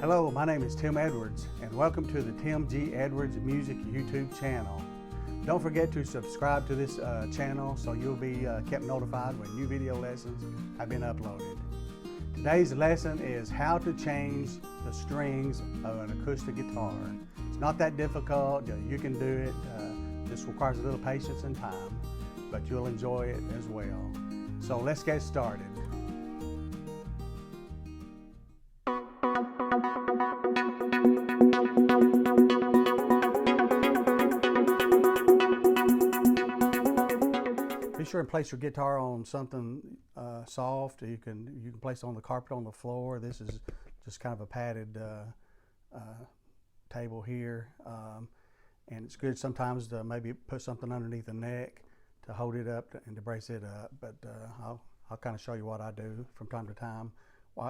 Hello, my name is Tim Edwards, and welcome to the Tim G. Edwards Music YouTube channel. Don't forget to subscribe to this channel so you'll be kept notified when new video lessons have been uploaded. Today's lesson is how to change the strings of an acoustic guitar. It's not that difficult, you can do it. This requires a little patience and time, but you'll enjoy it as well. So let's get started. Be sure and place your guitar on something soft. You can place it on the carpet on the floor. This is just kind of a padded table here, and it's good sometimes to maybe put something underneath the neck to hold it up and to brace it up. But I'll kind of show you what I do from time to time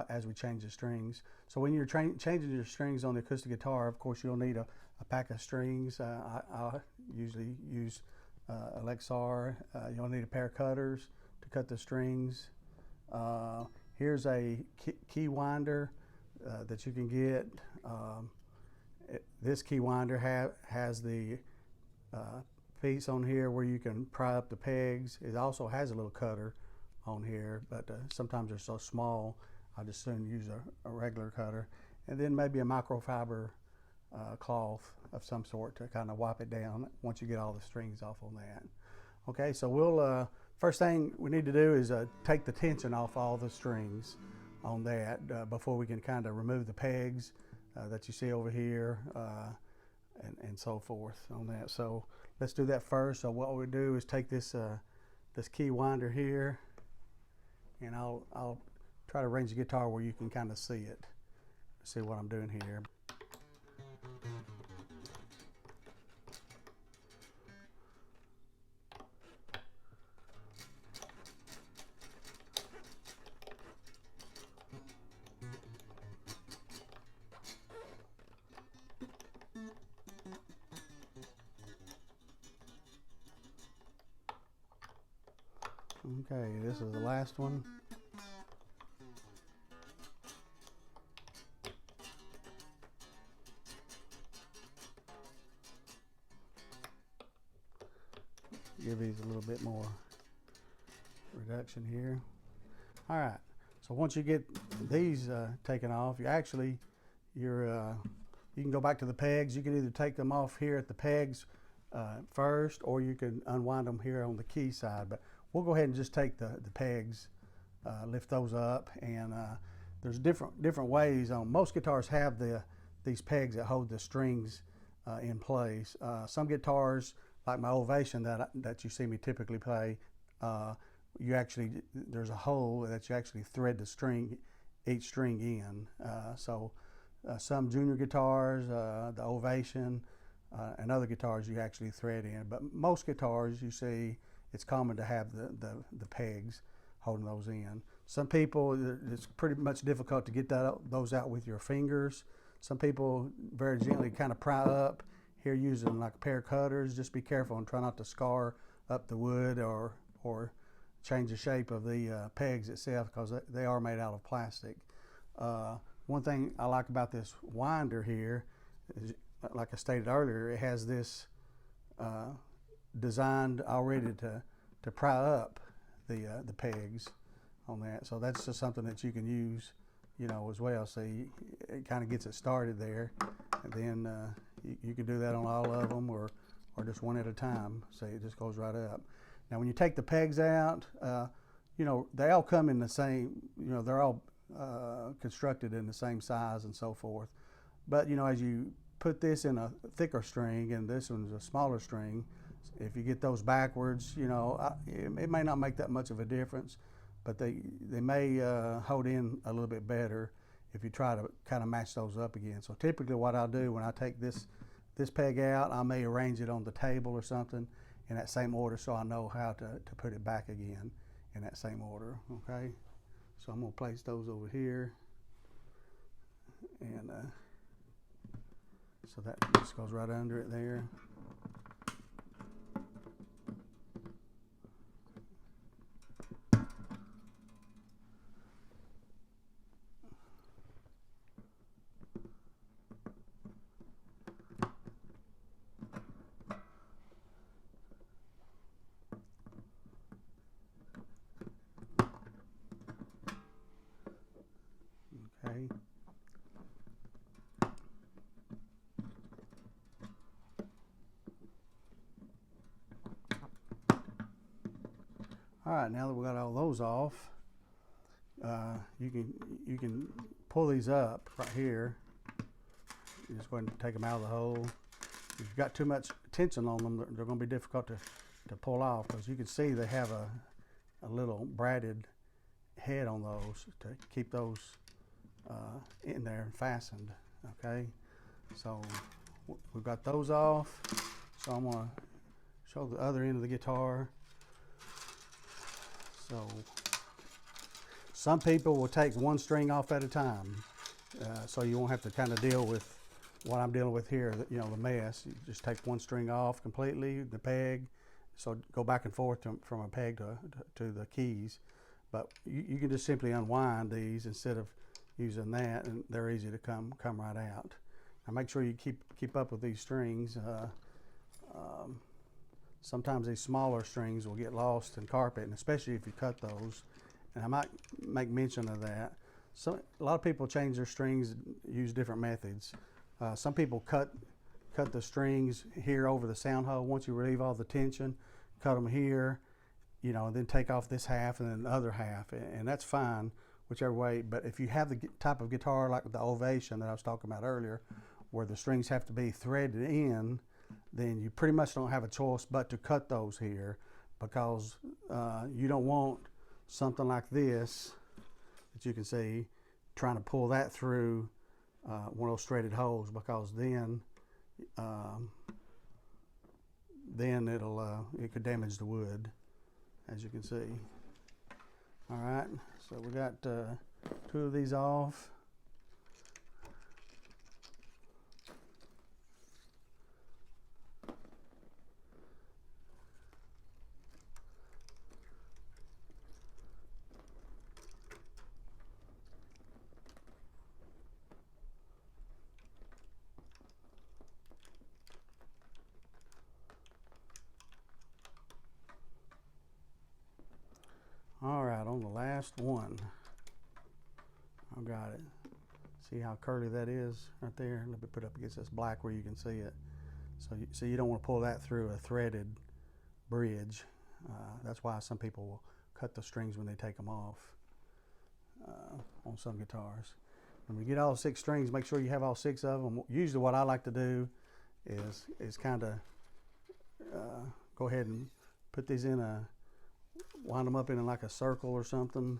as we change the strings. So when you're changing your strings on the acoustic guitar, of course you'll need a pack of strings. I usually use Lexar. You'll need a pair of cutters to cut the strings. Here's a key winder that you can get. This key winder has the piece on here where you can pry up the pegs. It also has a little cutter on here, but sometimes they're so small I just soon use a regular cutter, and then maybe a microfiber cloth of some sort to kind of wipe it down once you get all the strings off on that. Okay, so we'll first thing we need to do is take the tension off all the strings on that before we can kind of remove the pegs that you see over here and so forth on that. So let's do that first. So what we do is take this this key winder here, and I'll try to arrange the guitar where you can kind of see it. See what I'm doing here. Okay, this is the last one. Give these a little bit more reduction here. All right, so once you get these taken off, you can go back to the pegs. You can either take them off here at the pegs first, or you can unwind them here on the key side. But we'll go ahead and just take the pegs, lift those up, and there's different ways. Most guitars have these pegs that hold the strings in place. Some guitars, like my Ovation that you see me typically play, there's a hole that you actually thread each string in. So some junior guitars, the Ovation, and other guitars you actually thread in. But most guitars you see, it's common to have the pegs holding those in. Some people, it's pretty much difficult to get those out with your fingers. Some people very gently kind of pry up here using like a pair of cutters. Just be careful and try not to scar up the wood or change the shape of the pegs itself, because they are made out of plastic. One thing I like about this winder here is, like I stated earlier, it has this designed already to pry up the pegs on that. So that's just something that you can use, as well. So it kind of gets it started there, and then you can do that on all of them, or just one at a time. So it just goes right up. Now when you take the pegs out, they all come in the same, they're all constructed in the same size and so forth. But as you put this in a thicker string and this one's a smaller string, if you get those backwards, it may not make that much of a difference, but they may hold in a little bit better if you try to kind of match those up again. So typically what I'll do when I take this peg out, I may arrange it on the table or something in that same order, so I know how to put it back again in that same order. Okay, so I'm going to place those over here, and so that just goes right under it there. Okay. All right, now that we got all those off, you can pull these up right here. You just go ahead and take them out of the hole. If you've got too much tension on them, they're going to be difficult to pull off, because you can see they have a little braided head on those to keep those in there and fastened. Okay, so we've got those off. So I'm going to show the other end of the guitar. So some people will take one string off at a time, so you won't have to kind of deal with what I'm dealing with here, you know, the mess. You just take one string off completely, the peg, so go back and forth from a peg to the keys. But you can just simply unwind these instead of using that, and they're easy to come right out. Now make sure you keep up with these strings. Sometimes these smaller strings will get lost in carpet, and especially if you cut those. And I might make mention of that. So a lot of people change their strings, use different methods. Some people cut the strings here over the sound hole. Once you relieve all the tension, cut them here, you know, and then take off this half and then the other half, and that's fine, whichever way. But if you have the type of guitar like the Ovation that I was talking about earlier, where the strings have to be threaded in, then you pretty much don't have a choice but to cut those here, because you don't want something like this that you can see trying to pull that through one of those threaded holes, because then it could damage the wood, as you can see. All right, so we got two of these off. All right, on the last one, I got it. See how curly that is right there? Let me put it up against this black where you can see it. So you don't want to pull that through a threaded bridge. That's why some people will cut the strings when they take them off on some guitars. When you get all 6 strings, make sure you have all 6 of them. Usually what I like to do is kind of go ahead and put these in wind them up in like a circle or something,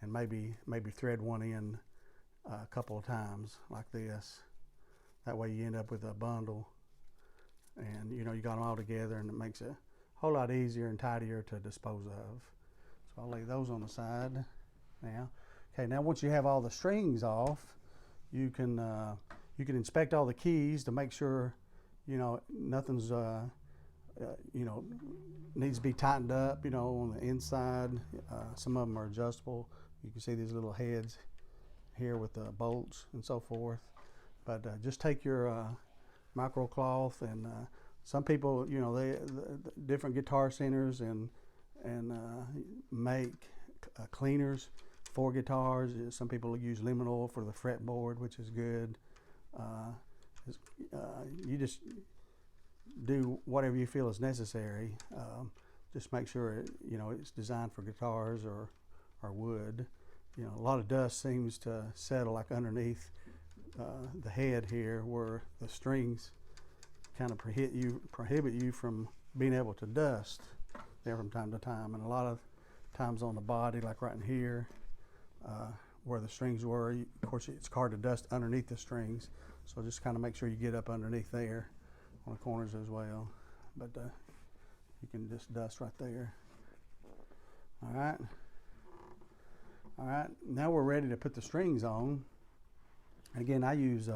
and maybe thread one in a couple of times like this. That way you end up with a bundle, and you know you got them all together, and it makes it a whole lot easier and tidier to dispose of. So I'll lay those on the side now. Okay, now once you have all the strings off, you can inspect all the keys to make sure, you know, nothing's you know, needs to be tightened up, you know, on the inside. Some of them are adjustable. You can see these little heads here with the bolts and so forth. But just take your micro cloth, and some people, you know, the different guitar centers and make cleaners for guitars. Some people use lemon oil for the fretboard, which is good. You just do whatever you feel is necessary. Just make sure you know it's designed for guitars or wood. You know, a lot of dust seems to settle like underneath the head here, where the strings kind of prohibit you from being able to dust there from time to time. And a lot of times on the body, like right in here, where the strings were, of course it's hard to dust underneath the strings, so just kind of make sure you get up underneath there on the corners as well. But you can just dust right there. All right, now we're ready to put the strings on. Again, I use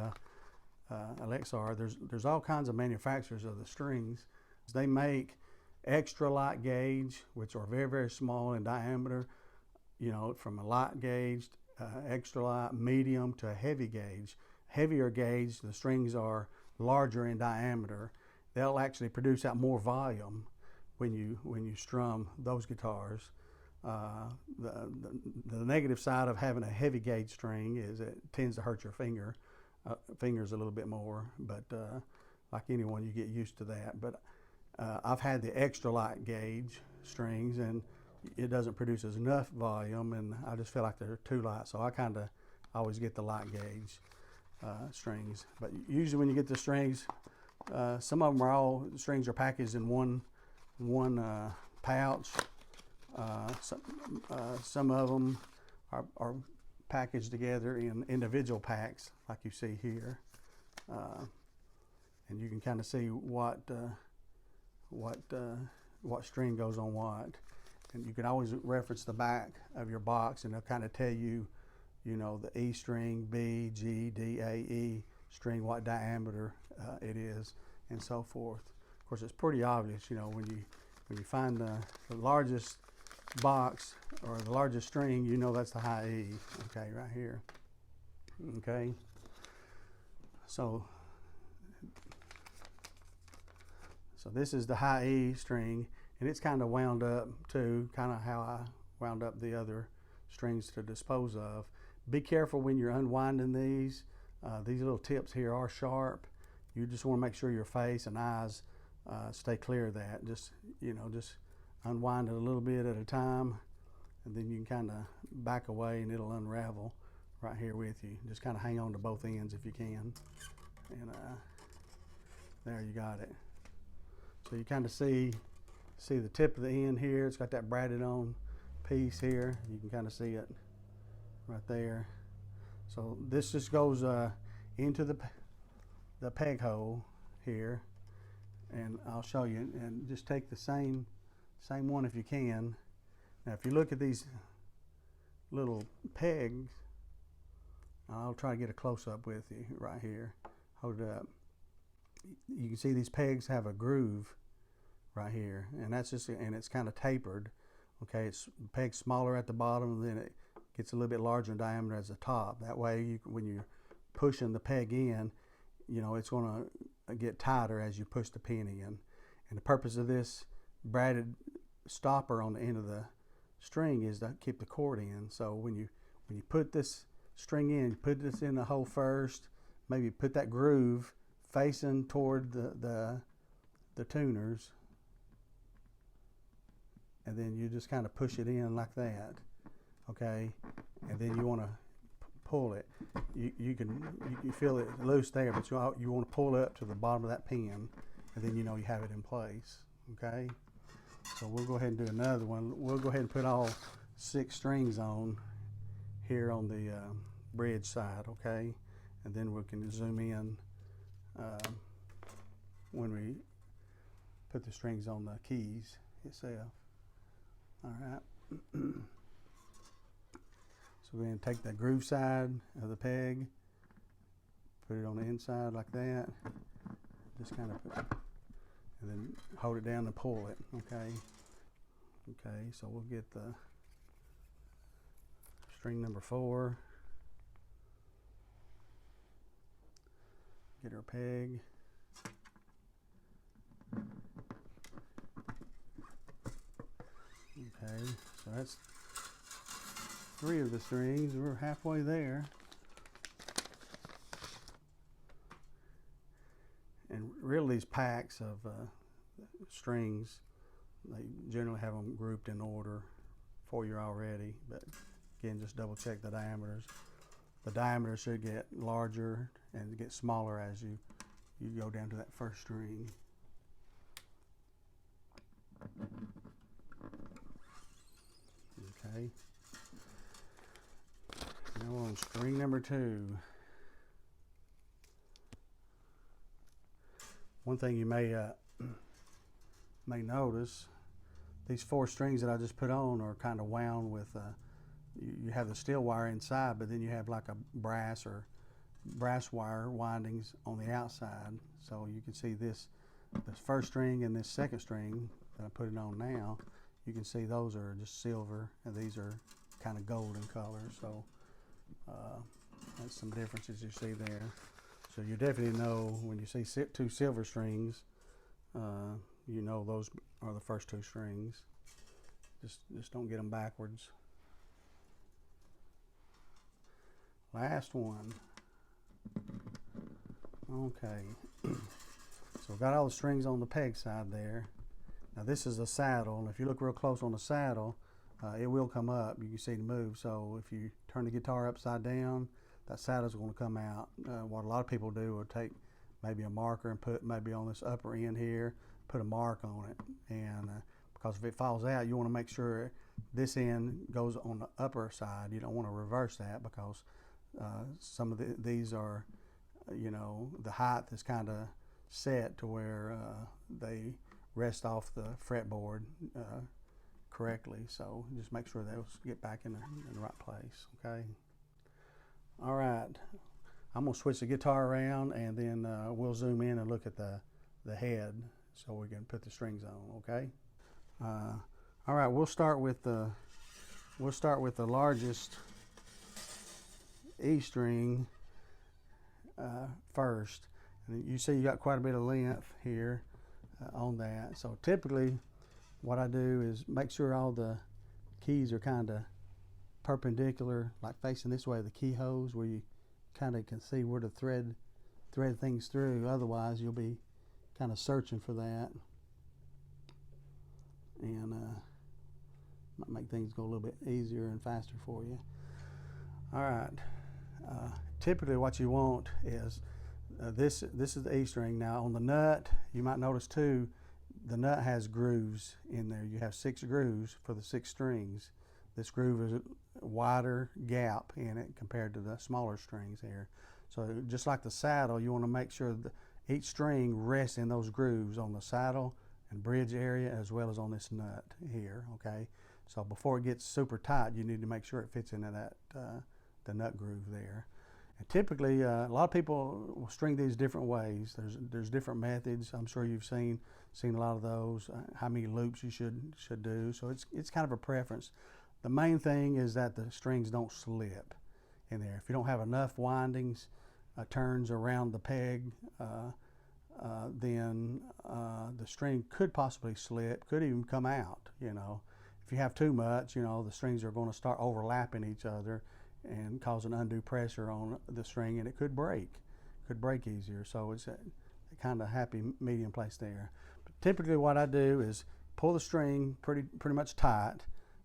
Alexar. There's all kinds of manufacturers of the strings. They make extra light gauge, which are very, very small in diameter, you know, from a light gauge, extra light, medium to a heavy gauge. Heavier gauge, the strings are larger in diameter. They'll actually produce out more volume when you strum those guitars. The negative side of having a heavy gauge string is it tends to hurt your fingers a little bit more, but like anyone, you get used to that. But I've had the extra light gauge strings, and it doesn't produce enough volume, and I just feel like they're too light, so I kind of always get the light gauge strings. But usually when you get the strings, some of them strings are packaged in one pouch. Some of them are packaged together in individual packs, like you see here, and you can kind of see what string goes on what. And you can always reference the back of your box, and they'll kind of tell you, the E string, B, G, D, A, E string, what diameter it is, and so forth. Of course, it's pretty obvious, when you find the largest box or the largest string, that's the high E. Okay, right here. Okay. So this is the high E string, and it's kind of wound up too, kind of how I wound up the other strings to dispose of. Be careful when you're unwinding these. These little tips here are sharp. You just want to make sure your face and eyes stay clear of that. Just unwind it a little bit at a time, and then you can kind of back away and it'll unravel right here with you. Just kind of hang on to both ends if you can. And there you got it. So you kind of see the tip of the end here. It's got that braided on piece here. You can kind of see it right there. So this just goes into the peg hole here, and I'll show you. And just take the same one if you can. Now if you look at these little pegs, I'll try to get a close-up with you right here. Hold it up. You can see these pegs have a groove right here, and it's kind of tapered. Okay, it's pegged smaller at the bottom, and then it gets a little bit larger in diameter as the top. That way, when you're pushing the peg in, it's going to get tighter as you push the pin in. And the purpose of this braided stopper on the end of the string is to keep the cord in. So when you put this string in, you put this in the hole first, maybe put that groove facing toward the tuners, and then you just kind of push it in like that. Okay, and then you want to pull it. You feel it loose there, but you want to pull it up to the bottom of that pin, and then you have it in place. Okay, so we'll go ahead and do another one. We'll go ahead and put all 6 strings on here on the bridge side. Okay, and then we can zoom in when we put the strings on the keys itself. All right. So we're going to take the groove side of the peg, put it on the inside like that, just kind of and then hold it down and pull it. Okay. Okay, so we'll get the string number 4, get our peg, okay, so that's 3 of the strings. We're halfway there. And really these packs of strings, they generally have them grouped in order for you already, but again, just double check the diameters. The diameter should get larger and get smaller as you go down to that first string. Okay. Now we're on string number 2. One thing you may notice, these 4 strings that I just put on are kind of wound with, you have the steel wire inside, but then you have like a brass wire windings on the outside. So you can see this first string and this second string that I'm putting on now, you can see those are just silver, and these are kind of golden color. So that's some differences you see there. So you definitely know when you see 2 silver strings, you know those are the first 2 strings. Just don't get them backwards. Last one. Okay. So we've got all the strings on the peg side there. Now this is a saddle, and if you look real close on the saddle, it will come up. You can see it move. So if you turn the guitar upside down, that saddle's going to come out. What a lot of people do will take maybe a marker and put maybe on this upper end here, put a mark on it, and because if it falls out, you want to make sure this end goes on the upper side. You don't want to reverse that, because some of these are, you know, the height is kind of set to where they rest off the fretboard correctly. So just make sure those get back in the right place. Okay. All right. I'm gonna switch the guitar around, and then we'll zoom in and look at the head so we can put the strings on. Okay. All right. We'll start with the largest E string first. And you see you got quite a bit of length here on that. So typically what I do is make sure all the keys are kind of perpendicular, like facing this way, the keyholes, where you kind of can see where to thread things through. Otherwise you'll be kind of searching for that, and might make things go a little bit easier and faster for you. All right. Typically what you want is this is the E string. Now on the nut, you might notice too, the nut has grooves in there. You have 6 grooves for the 6 strings. This groove is a wider gap in it compared to the smaller strings here. So just like the saddle, you want to make sure that each string rests in those grooves on the saddle and bridge area, as well as on this nut here. Okay, so before it gets super tight, you need to make sure it fits into that the nut groove there. And typically, a lot of people will string these different ways. There's different methods. I'm sure you've seen a lot of those. How many loops you should do. So it's kind of a preference. The main thing is that the strings don't slip in there. If you don't have enough windings, turns around the peg, then the string could possibly slip, could even come out. You know, if you have too much, you know, the strings are going to start overlapping each other and cause an undue pressure on the string, and it could break easier. So it's a kind of happy medium place there. But typically what I do is pull the string pretty much tight,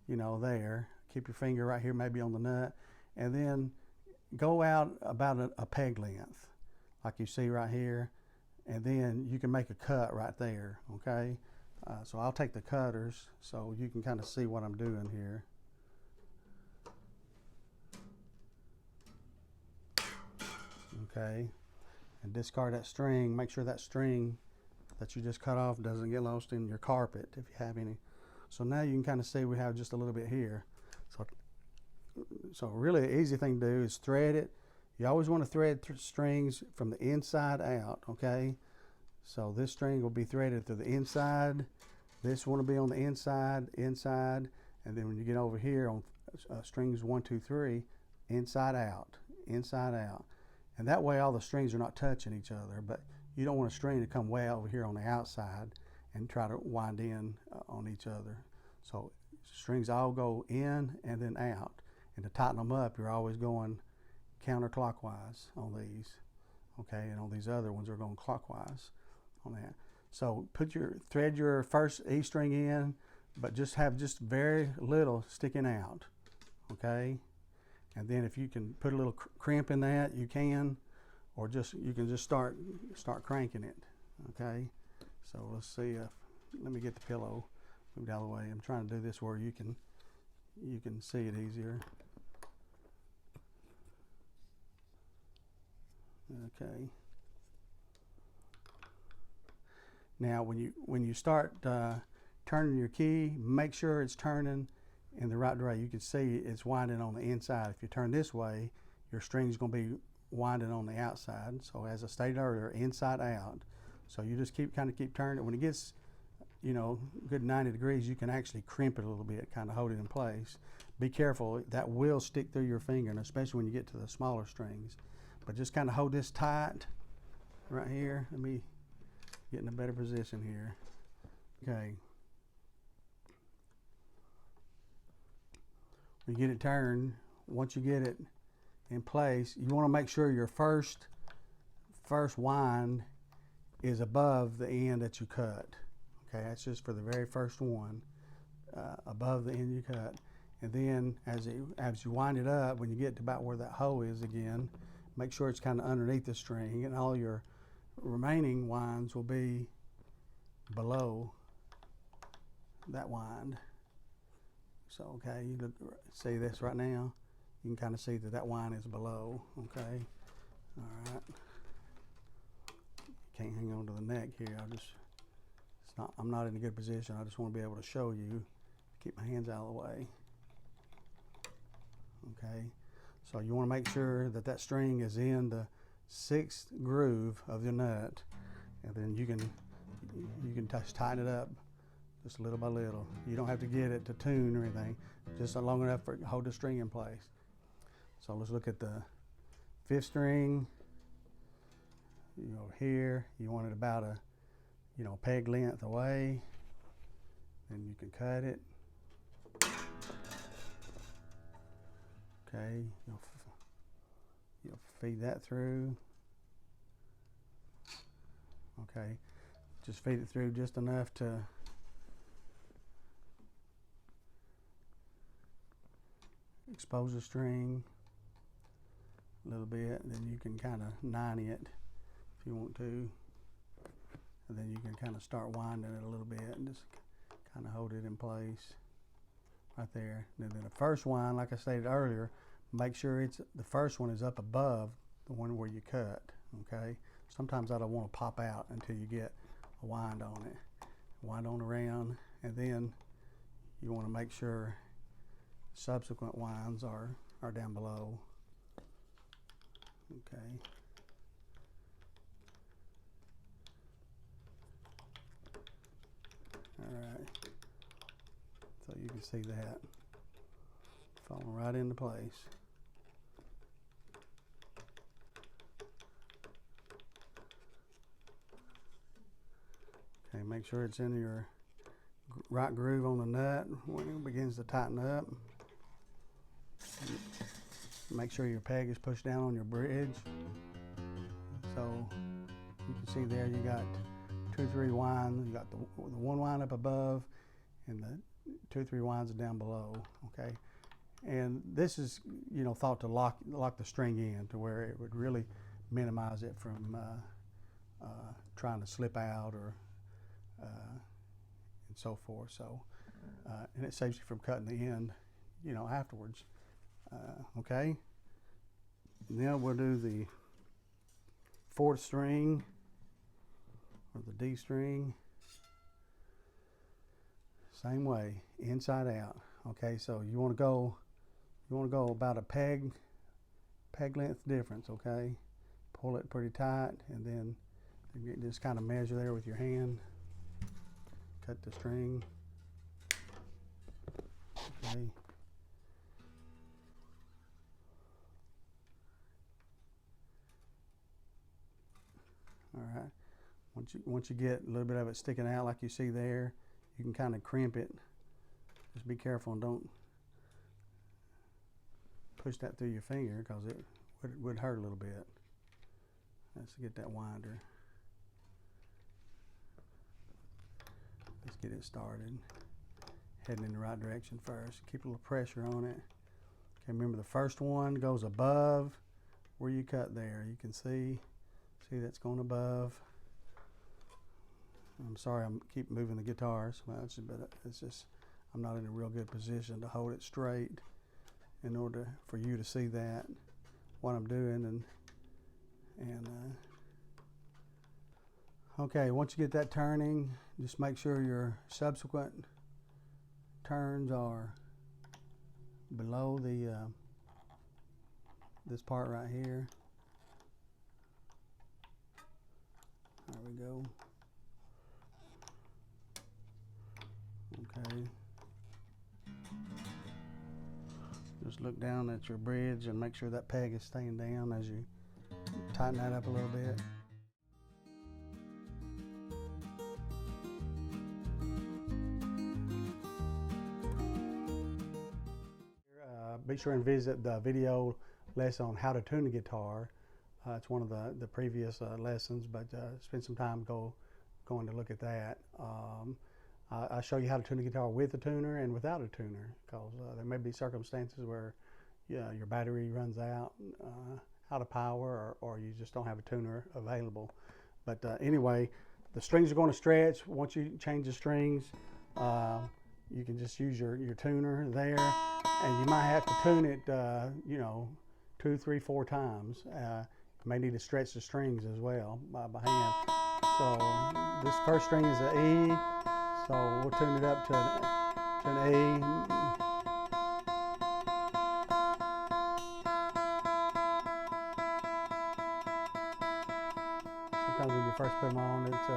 you know, there. Keep your finger right here, maybe on the nut, and then go out about a peg length, like you see right here, and then you can make a cut right there. Okay, so I'll take the cutters so you can kind of see what I'm doing here. Okay, and discard that string. Make sure that string that you just cut off doesn't get lost in your carpet if you have any. So now you can kind of see we have just a little bit here. So really the easy thing to do is thread it. You always want to thread strings from the inside out. Okay, so this string will be threaded through the inside. This one will be on the inside, and then when you get over here on strings 1, 2, 3, inside out. And that way all the strings are not touching each other, but you don't want a string to come way over here on the outside and try to wind in on each other. So strings all go in and then out. And to tighten them up, you're always going counterclockwise on these. Okay, and on these other ones are going clockwise on that. So thread your first E string in, but just have very little sticking out. Okay. And then if you can put a little crimp in that, you can, or you can just start cranking it. Okay, so let's see let me get the pillow moved out of the way. I'm trying to do this where you can see it easier. Okay. Now when you start turning your key, make sure it's turning in the right direction. You can see it's winding on the inside. If you turn this way, your string is going to be winding on the outside. So as I stated earlier, inside out. So you just keep turning it. When it gets, you know, good 90 degrees, you can actually crimp it a little bit, kind of hold it in place. Be careful, that will stick through your finger, and especially when you get to the smaller strings. But just kind of hold this tight right here. Let me get in a better position here. Okay. when you get it turned, once you get it in place, you want to make sure your first wind is above the end that you cut. Okay, that's just for the very first one, above the end you cut. And then as you wind it up, when you get to about where that hoe is again, make sure it's kind of underneath the string, and all your remaining winds will be below that wind. So, okay, you see this right now, you can kind of see that that wind is below, okay? All right. Can't hang on to the neck here. I'm not in a good position. I just want to be able to show you, keep my hands out of the way. Okay, so you want to make sure that that string is in the 6th groove of your nut, and then you can just tighten it up just little by little. You don't have to get it to tune or anything, just long enough for it to hold the string in place. So let's look at the 5th string. You go here, you want it about a peg length away, then you can cut it. Okay, you'll feed that through. Okay, just feed it through just enough to expose the string a little bit, and then you can kind of 90 it if you want to, and then you can kind of start winding it a little bit and just kind of hold it in place right there. And then the first wind, like I stated earlier, make sure the first one is up above the one where you cut. Okay, sometimes I don't want to pop out until you get a wind on it. Wind on around, and then you want to make sure subsequent winds are down below. Okay. All right. So you can see that falling right into place. Okay, make sure it's in your right groove on the nut when it begins to tighten up. Make sure your peg is pushed down on your bridge. So you can see there you got 2 or 3 winds. You got the one wind up above and the 2 or 3 winds down below. Okay, and this is thought to lock the string in to where it would really minimize it from trying to slip out or and so forth. So and it saves you from cutting the end afterwards. Okay, now we'll do the 4th string or the D string. Same way, inside out. Okay, so you want to go about a peg length difference. Okay, pull it pretty tight, and then you just kind of measure there with your hand. Cut the string. Okay. All right. Once you get a little bit of it sticking out like you see there, you can kind of crimp it. Just be careful and don't push that through your finger, because it would hurt a little bit. Let's get that winder. Let's get it started. Heading in the right direction first. Keep a little pressure on it. Okay, remember the first one goes above where you cut there. You can see that's going above. I'm sorry, I keep moving the guitar so much, but it's just I'm not in a real good position to hold it straight in order for you to see that what I'm doing. And okay, once you get that turning, just make sure your subsequent turns are below the this part right here. There we go. Okay. Just look down at your bridge and make sure that peg is staying down as you tighten that up a little bit. be sure and visit the video lesson on how to tune the guitar. It's one of the previous lessons, but spend some time going to look at that. I show you how to tune the guitar with a tuner and without a tuner, because there may be circumstances where your battery runs out of power, or you just don't have a tuner available. But anyway, the strings are going to stretch. Once you change the strings, you can just use your tuner there, and you might have to tune it, 2, 3, 4 times. You may need to stretch the strings as well by hand. So this first string is an E, so we'll tune it up to an E. Sometimes when you first put them on, it's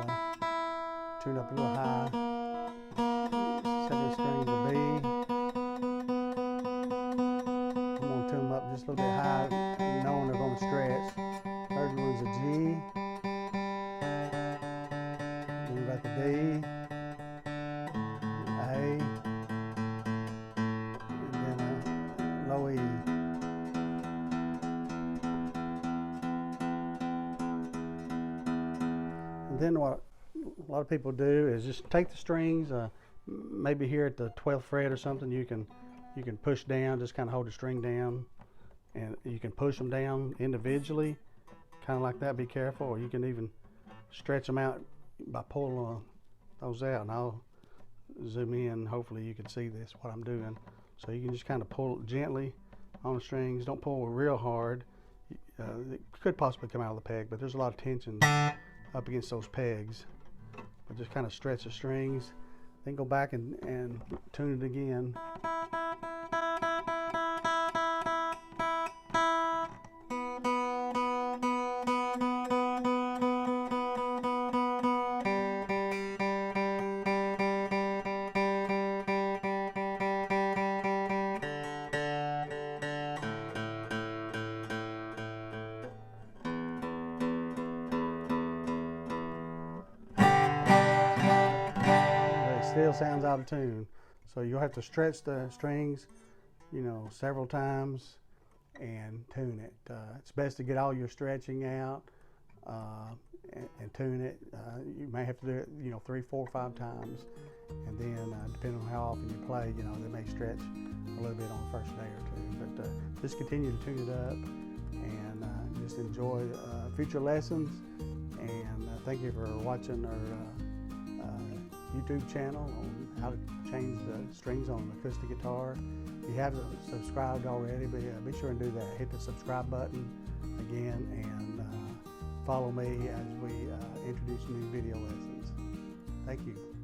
tuned up a little high. Second string's a B. I'm going to tune them up just a little bit high, knowing they're going to stretch. Third one's a G. Then we got the D, A, and then a low E. And then what a lot of people do is just take the strings, maybe here at the 12th fret or something, you can push down, just kind of hold the string down, and you can push them down individually, kind of like that. Be careful, or you can even stretch them out by pulling those out. And I'll zoom in. Hopefully you can see this, what I'm doing. So you can just kind of pull gently on the strings. Don't pull real hard. It could possibly come out of the peg, but there's a lot of tension up against those pegs. But just kind of stretch the strings, then go back and tune it again. Still sounds out of tune, so you'll have to stretch the strings, several times and tune it. It's best to get all your stretching out and tune it. You may have to do it, 3, 4, 5 times, and then depending on how often you play, they may stretch a little bit on the first day or two. But just continue to tune it up and just enjoy future lessons. And thank you for watching our YouTube channel on how to change the strings on an acoustic guitar. If you haven't subscribed already, be sure and do that. Hit the subscribe button again, and follow me as we introduce new video lessons. Thank you.